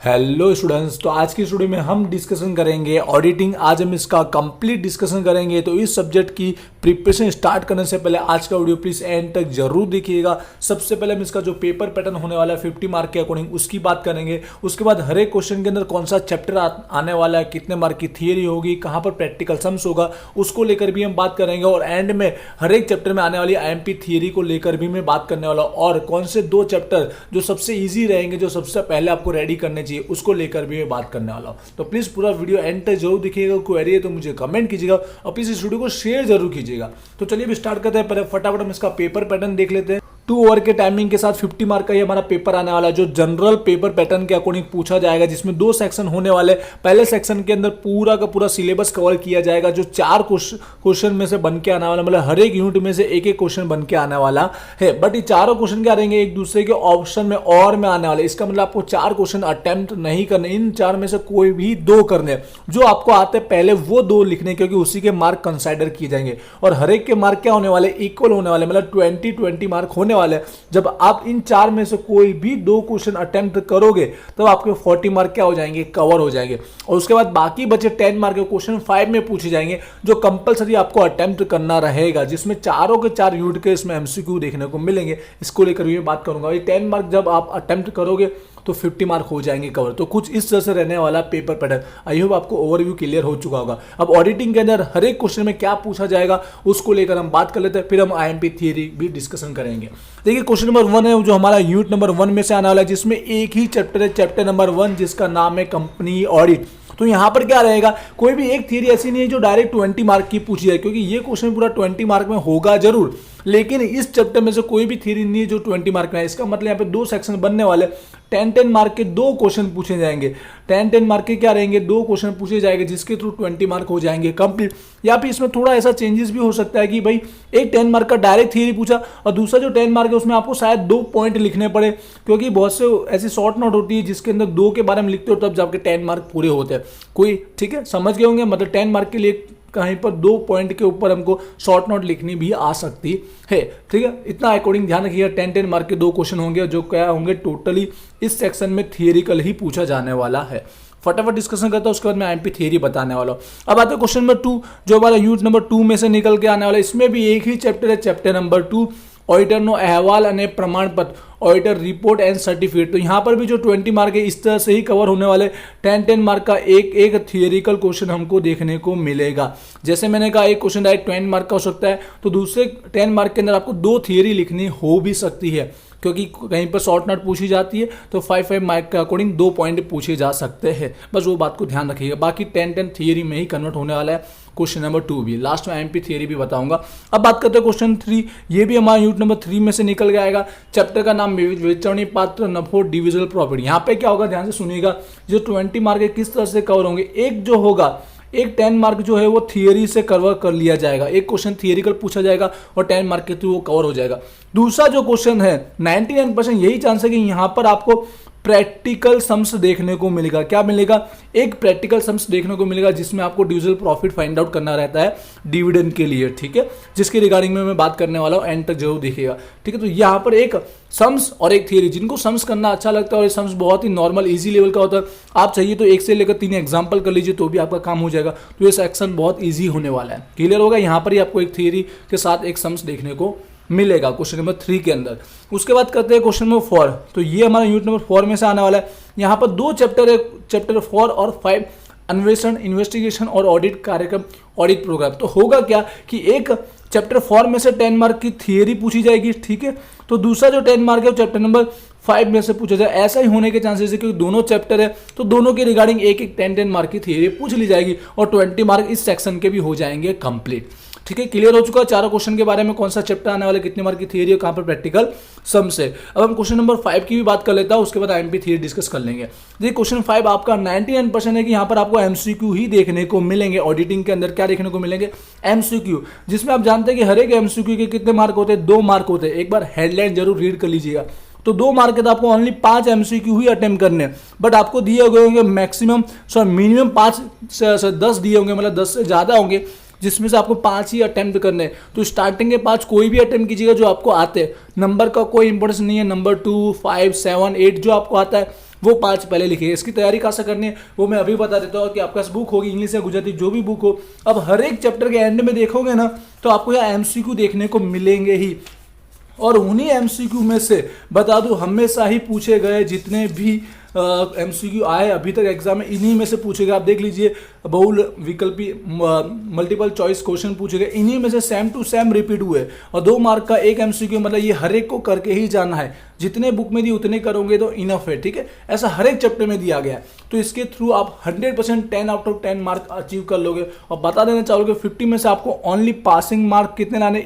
Hello students, तो आज की स्टूडियो में हम डिस्कशन करेंगे ऑडिटिंग। आज हम इसका कंप्लीट डिस्कशन करेंगे। तो इस सब्जेक्ट की प्रिपरेशन स्टार्ट करने से पहले आज का वीडियो प्लीज एंड तक जरूर देखिएगा। सबसे पहले हम इसका जो पेपर पैटर्न होने वाला है 50 मार्क के अकॉर्डिंग उसकी बात करेंगे। उसके बाद हर एक क्वेश्चन के अंदर कौन सा चैप्टर आने वाला है, कितने मार्क की थियरी होगी, कहाँ पर प्रैक्टिकल सम्स होगा, उसको लेकर भी हम बात करेंगे। और एंड में हर एक चैप्टर में आने वाली आईएमपी थियरी को लेकर भी मैं बात करने वाला हूँ। और कौन से दो चैप्टर जो सबसे ईजी रहेंगे, जो सबसे पहले आपको रेडी करने चाहिए, उसको लेकर भी मैं बात करने वाला हूं। तो प्लीज पूरा वीडियो एंड तक जरूर देखिएगा। क्वेरी है तो मुझे कमेंट कीजिएगा और प्लीज इस वीडियो को शेयर जरूर कीजिएगा। तो चलिए अब स्टार्ट करते हैं। पहले फटाफट हम इसका पेपर पैटर्न देख लेते हैं। 2 आवर के टाइमिंग के साथ 50 मार्क का ये हमारा पेपर आने वाला है, जो जनरल पेपर पैटर्न के अकॉर्डिंग पूछा जाएगा, जिसमें 2 सेक्शन होने वाले। पहले सेक्शन के अंदर पूरा का पूरा सिलेबस कवर किया जाएगा, जो 4 क्वेश्चन में से बन के आने वाला, मतलब हर एक यूनिट में से एक एक क्वेश्चन बन के आने वाला है। बट ये चारों क्वेश्चन क्या रहेंगे, एक दूसरे के ऑप्शन में और में आने वाले। इसका मतलब आपको 4 क्वेश्चन अटेम्प्ट नहीं करने, इन 4 में से कोई भी 2 करने। जो आपको आते हैं पहले वो 2 लिखने, क्योंकि उसी के मार्क कंसाइडर किए जाएंगे। और हर एक के मार्क क्या होने वाले, इक्वल होने वाले, मतलब 20-20 मार्क होने वाले। जब आप इन 4 में से कोई भी 2 क्वेश्चन अटेम्प्ट करोगे तब आपके 40 मार्क क्या हो जाएंगे, कवर हो जाएंगे। और उसके बाद बाकी बचे 10 मार्क के क्वेश्चन 5 में पूछे जाएंगे, जो कंपलसरी आपको अटेम्प्ट करना रहेगा, जिसमें चारों के 4 यूनिट के इसमें एमसीक्यू देखने को मिलेंगे। इसको लेकर भी बात करूंगा। ये 10 मार्क जब आप अटेम्प्ट करोगे तो 50 मार्क हो जाएंगे कवर। तो कुछ इस तरह से रहने वाला पेपर पैटर्न। आई होप आपको ओवरव्यू क्लियर हो चुका होगा। अब ऑडिटिंग के अंदर हर एक क्वेश्चन में क्या पूछा जाएगा उसको लेकर हम बात कर लेते हैं, फिर हम आईएमपी थियरी भी डिस्कशन करेंगे। देखिए क्वेश्चन नंबर 1 है, जो हमारा यूनिट नंबर 1 में से आने वाला है, जिसमें एक ही चैप्टर है, चैप्टर नंबर 1, जिसका नाम है कंपनी ऑडिट। तो यहां पर क्या रहेगा, कोई भी एक थियरी ऐसी नहीं है जो डायरेक्ट 20 मार्क की पूछी जाए, क्योंकि ये क्वेश्चन पूरा 20 मार्क में होगा जरूर, लेकिन इस चैप्टर में से कोई भी थियरी नहीं है जो 20 मार्क में है। इसका मतलब यहाँ पे 2 सेक्शन बनने वाले, 10-10 मार्क के 2 क्वेश्चन पूछे जाएंगे। 10-10 मार्क के क्या रहेंगे, 2 क्वेश्चन पूछे जाएंगे, जिसके थ्रू 20 मार्क हो जाएंगे कंप्लीट। या फिर इसमें थोड़ा ऐसा चेंजेस भी हो सकता है कि भाई एक 10 मार्क का डायरेक्ट थियरी पूछा और दूसरा जो 10 मार्क है उसमें आपको शायद 2 पॉइंट लिखने पड़े, क्योंकि बहुत से ऐसी शॉर्ट नोट होती है जिसके अंदर 2 के बारे में लिखते हो तब जाके 10 मार्क पूरे होते हैं। कोई ठीक है, समझ गए होंगे। मतलब 10 मार्क के लिए कहीं पर 2 पॉइंट के ऊपर हमको शॉर्ट नोट लिखनी भी आ सकती है। ठीक है, इतना अकॉर्डिंग ध्यान रखिएगा। 10-10 मार्क के 2 क्वेश्चन होंगे, जो क्या होंगे, टोटली इस सेक्शन में थियरिकल ही पूछा जाने वाला है। फटाफट डिस्कशन करता हूं, उसके बाद मैं आईएमपी थियरी बताने वाला हूं। अब आते हैं क्वेश्चन नंबर 2, जो हमारा यूनिट नंबर 2 में से निकल के आने वाला है। इसमें भी एक ही चैप्टर है, चैप्टर नंबर 2, ऑडिटरનો अहवाल અને प्रमाणपत्र, ऑडिटर रिपोर्ट एंड सर्टिफिकेट। तो यहाँ पर भी जो 20 मार्क है इस तरह से ही कवर होने वाले। 10-10 मार्क का एक थियरिकल क्वेश्चन हमको देखने को मिलेगा। जैसे मैंने कहा, एक क्वेश्चन डायरेक्ट 20 मार्क का हो सकता है, तो दूसरे 10 मार्क के अंदर आपको 2 थियरी लिखनी हो भी सकती है, क्योंकि कहीं पर शॉर्ट नोट पूछी जाती है तो 5-5 मार्क के अकॉर्डिंग 2 पॉइंट पूछे जा सकते हैं। बस वो बात को ध्यान रखिएगा। बाकी 10-10 थियरी में ही कन्वर्ट होने वाला है क्वेश्चन नंबर 2 भी। लास्ट में आईएमपी थियरी भी बताऊंगा। अब बात करते हैं क्वेश्चन 3। ये भी हमारा यूनिट नंबर 3 में से निकल के आएगा। चैप्टर का नाम विवरणीय पात्र नफो डिविजिबल प्रॉफिट। यहाँ पे क्या होगा, ध्यान से सुनिएगा। जो 20 मार्क है किस तरह से कवर होंगे, एक जो होगा, एक 10 मार्क जो है वो थियरी से कवर कर लिया जाएगा। एक क्वेश्चन थियरिकल पूछा जाएगा और 10 मार्क के थ्रू वो कवर हो जाएगा। दूसरा जो क्वेश्चन है, 99% यही चांस है कि यहां पर आपको प्रैक्टिकल सम्स देखने को मिलेगा। क्या मिलेगा, एक प्रैक्टिकल सम्स देखने को मिलेगा, जिसमें आपको डिविजिबल प्रॉफिट फाइंड आउट करना रहता है डिविडेंड के लिए। ठीक है, जिसके रिगार्डिंग में मैं बात करने वाला हूं, एंड तक जरूर देखिएगा। ठीक है, तो यहाँ पर एक सम्स और एक थियरी, जिनको सम्स करना अच्छा लगता है और ये सम्स बहुत ही नॉर्मल इजी लेवल का होता है, आप चाहिए तो 1 से लेकर 3 एग्जाम्पल कर लीजिए तो भी आपका काम हो जाएगा। तो ये सेक्शन बहुत ईजी होने वाला है। क्लियर होगा, यहाँ पर ही आपको एक थियरी के साथ एक सम्स देखने को मिलेगा क्वेश्चन नंबर 3 के अंदर। उसके बाद करते हैं क्वेश्चन नंबर 4। तो ये हमारा यूनिट नंबर 4 में से आने वाला है। यहाँ पर 2 चैप्टर है, चैप्टर 4 और 5, अन्वेषण, इन्वेस्टिगेशन और ऑडिट कार्यक्रम, ऑडिट प्रोग्राम। तो होगा क्या कि एक चैप्टर 4 में से 10 मार्क की थियरी पूछी जाएगी। ठीक है, तो दूसरा जो 10 मार्क है वो चैप्टर नंबर 5 में से पूछा जाए। ऐसा ही होने के चांसेस है, क्योंकि दोनों चैप्टर है तो दोनों के रिगार्डिंग एक 10-10 मार्क की थियरी पूछ ली जाएगी और 20 मार्क इस सेक्शन के भी हो जाएंगे कंप्लीट। ठीक है, क्लियर हो चुका है चारों क्वेश्चन के बारे में, कौन सा चैप्टर आने वाला, कितने मार्क की थियरी और कहां पर प्रैक्टिकल सम्स है। अब हम क्वेश्चन नंबर 5 की भी बात कर लेता हूं, उसके बाद आईएमपी थियरी डिस्कस कर लेंगे। देखिए क्वेश्चन 5 आपका 99% है कि यहां पर आपको एमसीक्यू ही देखने को मिलेंगे। ऑडिटिंग के अंदर क्या देखने को मिलेंगे, एमसीक्यू, जिसमें आप जानते हैं कि हर एक एमसीक्यू के कितने मार्क होते हैं, 2 मार्क होते हैं। एक बार हेडलाइन जरूर रीड कर लीजिएगा। तो 2 मार्क के तो आपको ओनली 5 एमसीक्यू ही अटेम्प्ट करने हैं, बट आपको दिए गए होंगे मैक्सिमम मिनिमम 5 से 10 दिए होंगे, मतलब 10 से ज्यादा होंगे, जिसमें से आपको 5 ही अटेम्प्ट करने हैं। तो स्टार्टिंग के 5 कोई भी अटेम्प्ट कीजिएगा जो आपको आते हैं। नंबर का कोई इंपॉर्टेंस नहीं है, नंबर 2, 5, 7, 8 जो आपको आता है वो 5 पहले लिखिए। इसकी तैयारी कैसे करनी है वो मैं अभी बता देता हूँ कि आपके पास बुक होगी, इंग्लिश या गुजराती जो भी बुक हो। अब हर एक चैप्टर के एंड में देखोगे ना तो आपको यहाँ एमसीक्यू देखने को मिलेंगे ही, और उन्हीं एमसीक्यू में से बता दूं हमेशा ही पूछे गए जितने भी एमसीक्यू आए अभी तक एग्जाम में, इन्हीं में से पूछे गए। आप देख लीजिए बहुल विकल्पी मल्टीपल चॉइस क्वेश्चन पूछे गए, इन्हीं में से सेम टू सेम रिपीट हुए, और 2 मार्क का एक एमसीक्यू, मतलब ये हर एक को करके ही जाना है। जितने बुक में दिए उतने करोगे तो इनफ है, ठीक है। ऐसा हर एक चैप्टर में दिया गया है, तो इसके थ्रू आप 100% 10 आउट ऑफ 10 मार्क अचीव कर लोगे। और बता देना चाहोगे 50 में से आपको ओनली पासिंग मार्क कितने लाने,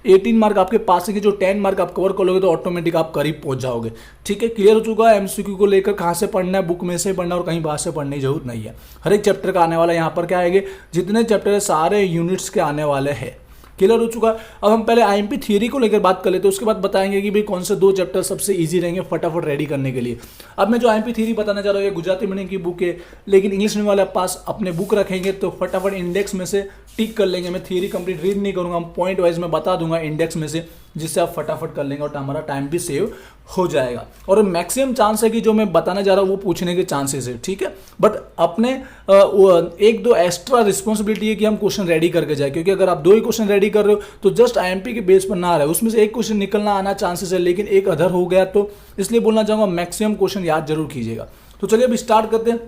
18 मार्क आपके पास है कि जो 10 मार्क आप कवर कर लोगे तो ऑटोमेटिक आप करीब पहुंच जाओगे, ठीक है। क्लियर हो चुका है एमसीक्यू को लेकर, कहां से पढ़ना है, बुक में से पढ़ना और कहीं बाहर से पढ़ने की जरूरत नहीं है। हर एक चैप्टर का आने वाला, यहाँ पर क्या आएंगे जितने चैप्टर है सारे यूनिट्स के आने वाले हैं। क्लियर हो चुका है। अब हम पहले आईएमपी थ्योरी को लेकर बात कर लेते हैं, उसके बाद बताएंगे कि भाई कौन से 2 चैप्टर सबसे इजी रहेंगे फटाफट रेडी करने के लिए। अब मैं जो आईएमपी थ्योरी बताना चाह रहा हूँ ये गुजराती मीडियम की बुक है, लेकिन इंग्लिश मीडियम वाले पास अपने बुक रखेंगे तो फटाफट इंडेक्स में से टिक कर लेंगे। मैं थ्योरी कंप्लीट रीड नहीं करूंगा, हम पॉइंट वाइज में बता दूंगा इंडेक्स में से, जिससे आप फटाफट कर लेंगे और हमारा टाइम भी सेव हो जाएगा। और मैक्सिमम चांस है कि जो मैं बताना चाह रहा हूँ वो पूछने के चांसेस है, ठीक है। बट अपने 1-2 एक्स्ट्रा रिस्पॉन्सिबिलिटी है कि हम क्वेश्चन रेडी करके जाए, क्योंकि अगर आप 2 ही क्वेश्चन रेडी कर रहे हो तो जस्ट आईएमपी के बेस पर ना रहे, उसमें से एक क्वेश्चन निकलना आना चांसेस है, लेकिन एक अधर हो गया तो इसलिए बोलना चाहूंगा मैक्सिमम क्वेश्चन याद जरूर कीजिएगा। तो चलिए अब स्टार्ट करते हैं।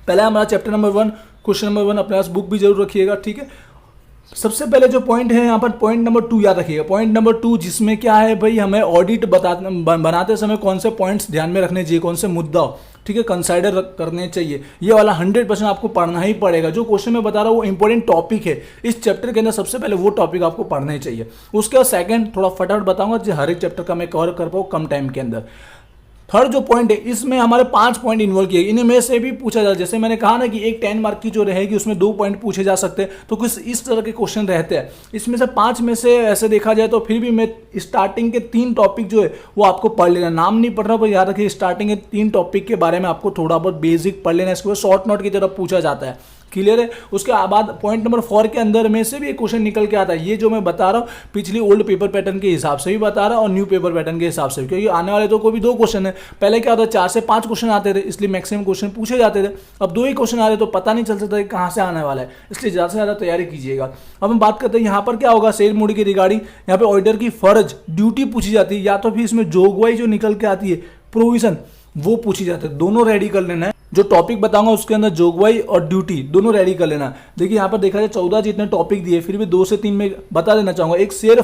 पहले हमारा चैप्टर नंबर 1 क्वेश्चन नंबर 1 अपने पास बुक भी जरूर रखिएगा, ठीक है। सबसे पहले जो पॉइंट है यहाँ पर पॉइंट नंबर 2 याद रखिएगा। पॉइंट नंबर 2 जिसमें क्या है भाई, हमें ऑडिट बनाते समय कौन से पॉइंट्स ध्यान में रखने चाहिए, कौन से मुद्दा, ठीक है, कंसाइडर करने चाहिए, ये वाला 100% आपको पढ़ना ही पड़ेगा। जो क्वेश्चन मैं बता रहा हूँ वो इंपॉर्टेंट टॉपिक है इस चैप्टर के अंदर, सबसे पहले वो टॉपिक आपको पढ़ना ही चाहिए। उसके बाद सेकंड थोड़ा फटाफट बताऊंगा जो हर एक चैप्टर का मैं कवर कर पाऊँ कम टाइम के अंदर। थर्ड जो पॉइंट है इसमें हमारे 5 पॉइंट इन्वॉल्व किए, इन्हीं में से भी पूछा जाए, जैसे मैंने कहा ना कि एक 10 मार्क की जो रहेगी उसमें 2 पॉइंट पूछे जा सकते हैं, तो कुछ इस तरह के क्वेश्चन रहते हैं। इसमें से 5 में से ऐसे देखा जाए तो फिर भी मैं स्टार्टिंग के 3 टॉपिक जो है वो आपको पढ़ लेना, नाम नहीं पढ़ रहा पर याद रखिए स्टार्टिंग के 3 टॉपिक के बारे में आपको थोड़ा बहुत बेसिक पढ़ लेना, इसके बाद शॉर्ट नोट की तरफ पूछा जाता है। क्लियर है। उसके बाद पॉइंट नंबर 4 के अंदर में से भी एक क्वेश्चन निकल के आता है, ये जो मैं बता रहा हूँ पिछली ओल्ड पेपर पैटर्न के हिसाब से भी बता रहा हूँ और न्यू पेपर पैटर्न के हिसाब से भी, क्योंकि आने वाले तो कोई भी 2 क्वेश्चन है। पहले क्या होता है 4 से 5 क्वेश्चन आते थे, इसलिए मैक्सिमम क्वेश्चन पूछे जाते थे। अब 2 ही क्वेश्चन आ रहे तो पता नहीं चल सकता कहाँ से आने वाला है, इसलिए ज़्यादा से ज़्यादा तैयारी कीजिएगा। अब हम बात करते हैं यहाँ पर क्या होगा, शेयर मूडी की रिगार्डिंग यहाँ पे ऑर्डर की फर्ज ड्यूटी पूछी जाती है, या तो फिर इसमें जोगवाई जो निकल के आती है प्रोविजन वो पूछी जाती है। दोनों रेडी कर लेना है, जो टॉपिक बताऊंगा उसके अंदर जोगवाई और ड्यूटी दोनों रेडी कर लेना। देखिए यहाँ पर देखा जाए 14 जितने टॉपिक दिए, फिर भी 2 से 3 में बता देना चाहूंगा। एक शेयर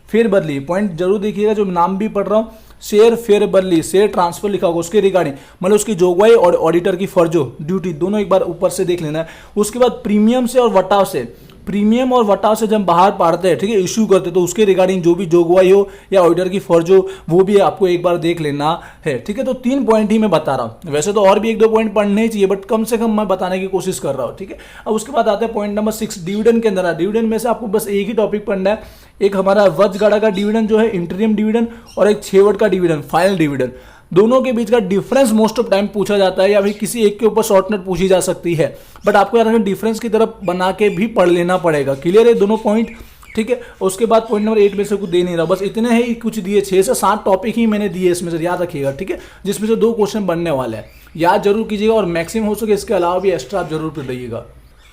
फेर बदली पॉइंट जरूर देखिएगा, जो नाम भी पढ़ रहा हूँ, शेयर फेर बदली शेयर ट्रांसफर लिखा होगा उसके रिगार्डिंग, मतलब उसकी जोगवाई और ऑडिटर की फर्जो ड्यूटी दोनों एक बार ऊपर से देख लेना है। उसके बाद प्रीमियम से और वटाव से, प्रीमियम और वटाव से जब बाहर पढ़ते हैं, ठीक है, इशू करते तो उसके रिगार्डिंग जो भी जोगवाई हो या ऑडिटर की फर्ज हो वो भी आपको एक बार देख लेना है, ठीक है। तो 3 पॉइंट ही मैं बता रहा हूँ, वैसे तो और भी 1-2 पॉइंट पढ़ने ही चाहिए, बट कम से कम मैं बताने की कोशिश कर रहा हूँ, ठीक है। अब उसके बाद आते हैं पॉइंट नंबर 6 डिविडेंड के अंदर। डिविडेंड में से आपको बस एक ही टॉपिक पढ़ना है, एक हमारा वचगाड़ा का डिविडेंड जो है इंटरिम डिविडेंड, और एक 6 वर्ड का डिविडेंड फाइनल डिविडेंड। दोनों के बीच का डिफरेंस मोस्ट ऑफ टाइम पूछा जाता है, या फिर किसी एक के ऊपर शॉर्ट नोट पूछी जा सकती है, बट आपको यार डिफरेंस की तरफ बना के भी पढ़ लेना पड़ेगा। क्लियर है दोनों पॉइंट, ठीक है। उसके बाद पॉइंट नंबर 8 में से कुछ दे नहीं रहा, बस इतने ही कुछ दिए, 6 से 7 टॉपिक ही मैंने दिए इसमें से, याद रखिएगा, ठीक है, जिसमें से 2 क्वेश्चन बनने वाले हैं, याद जरूर कीजिएगा। और मैक्सिमम हो सके इसके अलावा भी एक्स्ट्रा आप जरूर कर रहिएगा।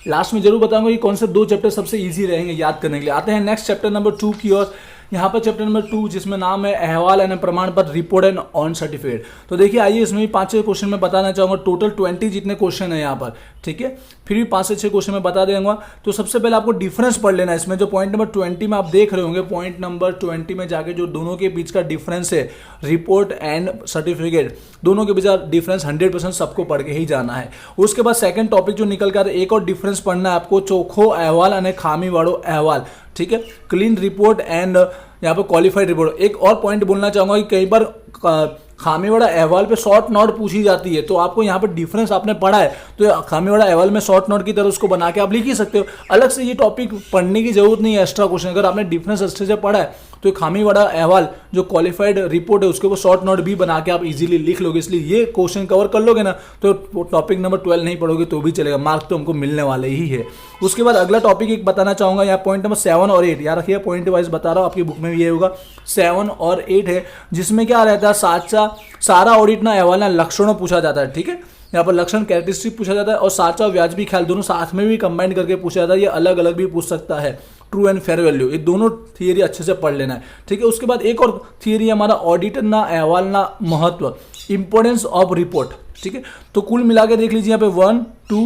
लास्ट में जरूर बताऊंगा कि कौन से 2 चैप्टर सबसे इजी रहेंगे याद करने के लिए। आते हैं नेक्स्ट चैप्टर नंबर 2 की ओर। यहाँ पर चैप्टर नंबर 2 जिसमें नाम है अहवाल एंड प्रमाण पत्र रिपोर्ट एंड ऑन सर्टिफिकेट। तो देखिए आइए इसमें भी 5-6 क्वेश्चन मैं बताना चाहूंगा, टोटल 20 जितने क्वेश्चन है यहाँ पर, ठीक है, फिर भी 5 से 6 क्वेश्चन मैं बता दूंगा। तो सबसे पहले आपको डिफरेंस पढ़ लेना है इसमें, जो पॉइंट नंबर 20 में आप देख रहे होंगे, पॉइंट नंबर 20 में जाके जो दोनों के बीच का डिफरेंस है रिपोर्ट एंड सर्टिफिकेट, दोनों के बीच का डिफरेंस 100% सबको पढ़ के ही जाना है। उसके बाद सेकंड टॉपिक जो निकल के आता है, एक और डिफरेंस पढ़ना है आपको, चोखो अहवाल और खामी वालों अहवाल, ठीक है, क्लीन रिपोर्ट एंड यहाँ पर क्वालिफाइड रिपोर्ट। एक और पॉइंट बोलना चाहूंगा कि कई बार खामीवाड़ा अहवाल पे शॉर्ट नोट पूछी जाती है, तो आपको यहाँ पर डिफरेंस आपने पढ़ा है तो खामीवाड़ा अहवाल में शॉर्ट नोट की तरह उसको बना के आप लिख ही सकते हो। अलग से ये टॉपिक पढ़ने की जरूरत नहीं है एक्स्ट्रा क्वेश्चन, अगर आपने डिफरेंस अच्छे से पढ़ा है तो खामीवाड़ा अहवाल जो क्वालिफाइड रिपोर्ट है उसके ऊपर शॉर्ट नोट भी बना के आप इजीली लिख लोगे, इसलिए ये क्वेश्चन कवर कर लोगे ना तो टॉपिक नंबर 12 नहीं पढ़ोगे तो भी चलेगा, मार्क तो हमको मिलने वाले ही है। उसके बाद अगला टॉपिक एक बताना चाहूंगा, यहाँ पॉइंट नंबर 7 और 8 याद रखिए, पॉइंट वाइज बता रहा हूँ, आपकी बुक में भी ये होगा 7 और 8 है, जिसमें क्या रहता है साचा सारा ऑडिट ना अहवाल ना लक्षणों पूछा जाता है, ठीक है। यहाँ पर लक्षण कैरेक्टरिस्टिक पूछा जाता है और साचा और व्याजबी ख्याल दोनों साथ में भी कंबाइन करके पूछा जाता है, ये अलग अलग भी पूछ सकता है। ट्रू एंड फेयर वैल्यू, ये दोनों थियरी अच्छे से पढ़ लेना है, ठीक है। उसके बाद एक और थियरी हमारा ऑडिट ना अहवाल ना महत्व, इंपोर्टेंस ऑफ रिपोर्ट, ठीक है। तो कुल मिला के देख लीजिए यहाँ पे 1, 2,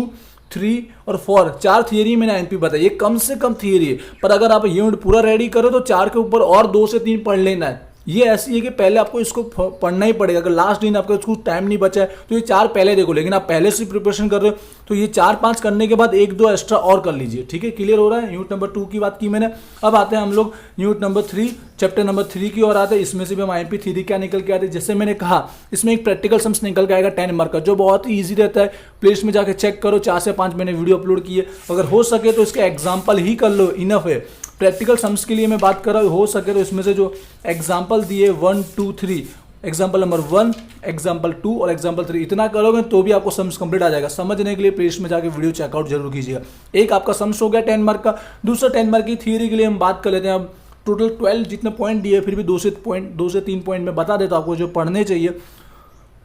3 और 4 4 थियरी मैंने एनपी बताई, ये कम से कम थियरी है। पर अगर आप यूनिट पूरा रेडी करो तो 4 के ऊपर और 2 से 3 पढ़ लेना है। ये ऐसी है कि पहले आपको इसको पढ़ना ही पड़ेगा। अगर लास्ट दिन आपका इसको टाइम नहीं बचा है तो ये 4 पहले देखो, लेकिन आप पहले से प्रिपरेशन कर रहे हो तो ये 4-5 करने के बाद 1-2 एक्स्ट्रा और कर लीजिए, ठीक है। क्लियर हो रहा है। यूनिट नंबर 2 की बात की मैंने। अब आते हैं हम लोग यूनिट नंबर 3 चैप्टर नंबर 3 की ओर आते हैं। इसमें से भी हम आईएमपी थ्योरी क्या निकल के आते हैं, जैसे मैंने कहा इसमें एक प्रैक्टिकल सम्स निकल के आएगा 10 मार्क का, जो बहुत ही ईजी रहता है। प्लेलिस्ट में जाकर चेक करो, 4 से 5 मैंने वीडियो अपलोड किए। अगर हो सके तो इसका एग्जाम्पल ही कर लो, इनफ है। प्रैक्टिकल सम्स के लिए मैं बात कर रहा हूँ, हो सके तो इसमें से जो एग्जाम्पल दिए 1, 2, 3, एग्जाम्पल नंबर 1, एग्जाम्पल 2 और एग्जाम्पल 3, इतना करोगे तो भी आपको सम्स कंप्लीट आ जाएगा। समझने के लिए प्लेलिस्ट में जाके वीडियो चेकआउट जरूर कीजिएगा। एक आपका सम्स हो गया 10 मार्क का। दूसरा 10 मार्क की थियरी के लिए हम बात कर लेते हैं। अब टोटल 12 जितने पॉइंट दिए, फिर भी 2 से 3 पॉइंट में बता देता हूँ आपको जो पढ़ने चाहिए।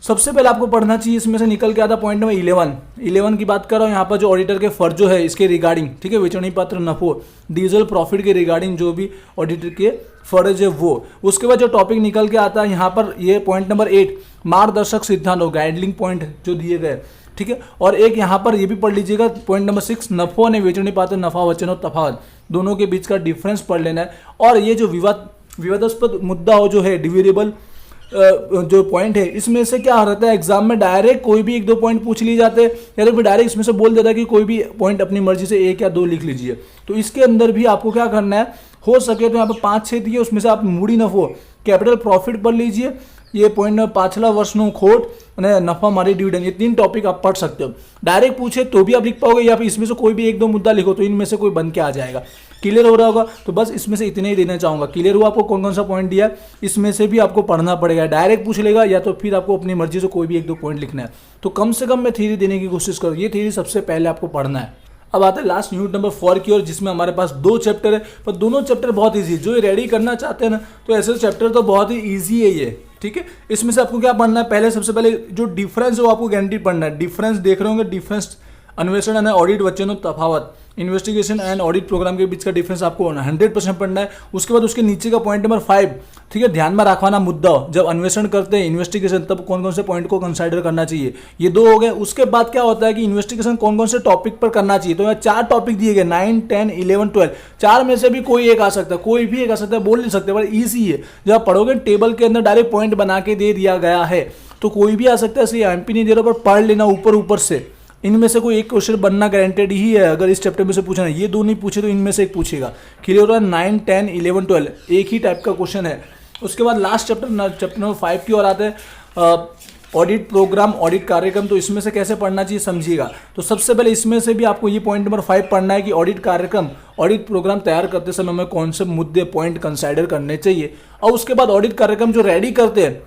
सबसे पहले आपको पढ़ना चाहिए, इसमें से निकल के आता पॉइंट नंबर 11 की बात कर रहा हूँ। यहाँ पर जो ऑडिटर के फर्ज जो है इसके रिगार्डिंग, ठीक है, वेचनी पत्र नफो डीजल प्रॉफिट के रिगार्डिंग जो भी ऑडिटर के फर्ज है वो। उसके बाद जो टॉपिक निकल के आता है यहाँ पर, ये पॉइंट नंबर 8 मार्गदर्शक सिद्धांत गाइडलाइन पॉइंट जो दिए गए, ठीक है। और एक यहाँ पर ये भी पढ़ लीजिएगा पॉइंट नंबर 6 नफो ने वेचनी पात्र नफा वचन और तफावत दोनों के बीच का डिफरेंस पढ़ लेना है। और ये जो विवादास्पद मुद्दा हो जो है डिविडेबल जो पॉइंट है, इसमें से क्या रहता है एग्जाम में डायरेक्ट कोई भी 1-2 पॉइंट पूछ लिए जाते हैं, या तो फिर डायरेक्ट इसमें से बोल देता है कि कोई भी पॉइंट अपनी मर्जी से 1 या 2 लिख लीजिए। तो इसके अंदर भी आपको क्या करना है, हो सके तो यहाँ पर 5-6 दिए, उसमें से आप मूडी नफो कैपिटल प्रॉफिट पढ़ लीजिए। ये पॉइंट पाछला वर्ष नो खोट नफा मारी डिविडेंड, ये 3 टॉपिक आप पढ़ सकते हो। डायरेक्ट पूछे तो भी आप लिख पाओगे, या फिर इसमें से कोई भी 1-2 मुद्दा लिखो तो इनमें से कोई बन के आ जाएगा। क्लियर हो रहा होगा। तो बस इसमें से इतने ही देना चाहूंगा। क्लियर हुआ आपको कौन कौन सा पॉइंट दिया, इसमें से भी आपको पढ़ना पड़ेगा। डायरेक्ट पूछ लेगा या तो फिर आपको अपनी मर्जी से कोई भी 1-2 पॉइंट लिखना है। तो कम से कम मैं थ्योरी देने की कोशिश करूँ, ये थ्योरी सबसे पहले आपको पढ़ना है। अब आते हैं लास्ट यूनिट नंबर 4 की ओर, जिसमें हमारे पास 2 चैप्टर है, पर दोनों चैप्टर बहुत ईजी है। जो ये रेडी करना चाहते हैं ना, तो ऐसे चैप्टर तो बहुत ही ईजी है ये, ठीक है। इसमें से आपको क्या पढ़ना है, पहले सबसे पहले जो डिफरेंस है वो आपको गारंटी पढ़ना है। डिफरेंस देख रहे होंगे, डिफरेंस अन्वेषण एंड ऑडिट वचनों तफावत, इन्वेस्टिगेशन एंड ऑडिट प्रोग्राम के बीच का डिफरेंस आपको 100% पढ़ना है। उसके बाद उसके नीचे का पॉइंट नंबर 5, ठीक है, ध्यान में रखवाना मुद्दा जब अन्वेषण करते हैं इन्वेस्टिगेशन, तब कौन कौन से पॉइंट को कंसाइडर करना चाहिए, ये 2 हो गए। उसके बाद क्या होता है कि इन्वेस्टिगेशन कौन कौन से टॉपिक पर करना चाहिए, तो यहाँ 4 टॉपिक दिए गए 9, 10, 11, 12, 4 में से भी कोई एक आ सकता है, कोई भी एक आ सकता है, बोल नहीं सकते, बड़ा ईजी है। जब आप पढ़ोगे टेबल के अंदर डायरेक्ट पॉइंट बना के दे दिया गया है, तो कोई भी आ सकता है। इसलिए एमपी नहीं दे रहा, पर पढ़ लेना ऊपर से। इनमें से कोई एक क्वेश्चन बनना गारंटेड ही है। अगर इस चैप्टर में से पूछना है, ये 2 नहीं पूछे तो इनमें से एक पूछेगा। क्लियर हो रहा है। 9, 10, 11, 12 एक ही टाइप का क्वेश्चन है। उसके बाद लास्ट चैप्टर नंबर 5 की ओर आते हैं, ऑडिट प्रोग्राम ऑडिट कार्यक्रम। तो इसमें से कैसे पढ़ना चाहिए समझिएगा। तो सबसे पहले इसमें से भी आपको ये पॉइंट नंबर 5 पढ़ना है कि ऑडिट कार्यक्रम ऑडिट प्रोग्राम तैयार करते समय हमें कौन से मुद्दे पॉइंट कंसाइडर करने चाहिए। और उसके बाद ऑडिट कार्यक्रम जो रेडी करते हैं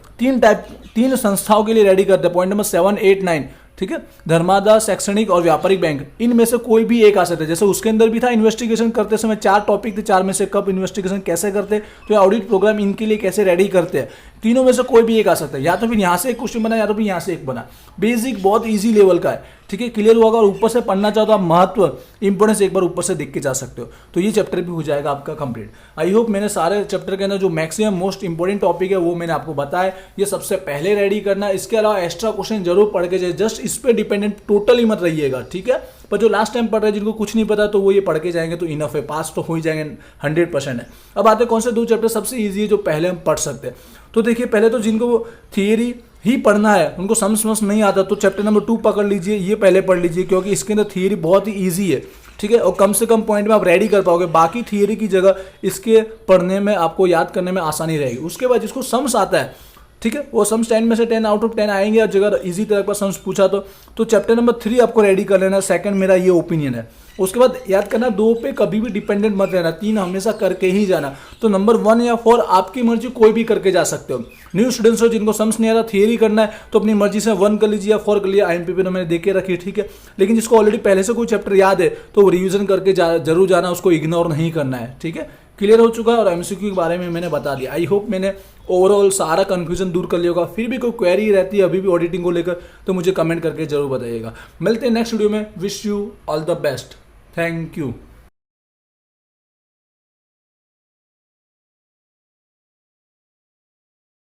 3 संस्थाओं के लिए रेडी करते हैं, पॉइंट नंबर 7, 8, 9, ठीक है, धर्मादा, शैक्षणिक और व्यापारिक बैंक, इनमें से कोई भी एक आ सकता है। जैसे उसके अंदर भी था इन्वेस्टिगेशन करते समय 4 टॉपिक थे, 4 में से कब इन्वेस्टिगेशन कैसे करते, तो ऑडिट प्रोग्राम इनके लिए कैसे रेडी करते हैं, तीनों में से कोई भी एक आ सकता है। या तो फिर यहाँ से एक क्वेश्चन बना, या तो फिर यहाँ से एक बना। बेसिक बहुत ईजी लेवल का है, ठीक है। क्लियर हुआ। और ऊपर से पढ़ना चाहो तो आप महत्व इंपोर्टेंस एक बार ऊपर से देख के जा सकते हो, तो ये चैप्टर भी हो जाएगा आपका कंप्लीट। आई होप मैंने सारे चैप्टर के अंदर जो मैक्सिमम मोस्ट इंपॉर्टेंट टॉपिक है वो मैंने आपको बताया। ये सबसे पहले रेडी करना है। इसके अलावा एक्स्ट्रा क्वेश्चन जरूर पढ़ के जाए, जस्ट इस पर डिपेंडेंट टोटली मत रहिएगा, ठीक है। पर जो लास्ट टाइम पढ़ रहे हैं जिनको कुछ नहीं पता, तो वो ये पढ़ के जाएंगे तो इनफ है, पास तो हो ही जाएंगे, 100% है। अब आते कौन से 2 चैप्टर सबसे ईजी है जो पहले हम पढ़ सकते हैं। तो देखिए, पहले तो जिनको थियरी ही पढ़ना है, उनको समझ नहीं आता, तो चैप्टर नंबर 2 पकड़ लीजिए, ये पहले पढ़ लीजिए, क्योंकि इसके अंदर थियरी बहुत ही ईजी है, ठीक है। और कम से कम पॉइंट में आप रेडी कर पाओगे। बाकी थियरी की जगह इसके पढ़ने में आपको याद करने में आसानी रहेगी। उसके बाद जिसको सम्स आता है, ठीक है, वो सम्स 10 में से 10 आउट ऑफ 10 आएंगे। और अगर इजी तरह का सम्स पूछा तो चैप्टर नंबर 3 आपको रेडी कर लेना। सेकंड मेरा ये ओपिनियन है। उसके बाद याद करना 2 पे कभी भी डिपेंडेंट मत रहना, 3 हमेशा करके ही जाना। तो नंबर 1 या 4 आपकी मर्जी, कोई भी करके जा सकते हो। न्यू स्टूडेंट्स हो जिनको सम्स नहीं आ रहा, थियरी करना है, तो अपनी मर्जी से 1 कर लीजिए या 4 कर लीजिए। आईएमपी पे तो मैंने देख के रखी, ठीक है। लेकिन जिसको ऑलरेडी पहले से कोई चैप्टर याद है तो वो रिविजन करके जरूर जाना, उसको इग्नोर नहीं करना है, ठीक है। क्लियर हो चुका है और एमसीक्यू के बारे में मैंने बता दिया। आई होप मैंने ओवरऑल सारा कंफ्यूजन दूर कर लिया होगा। फिर भी कोई क्वेरी रहती है अभी भी ऑडिटिंग को लेकर तो मुझे कमेंट करके जरूर बताइएगा। मिलते हैं नेक्स्ट वीडियो में। Wish you all the best. Thank you.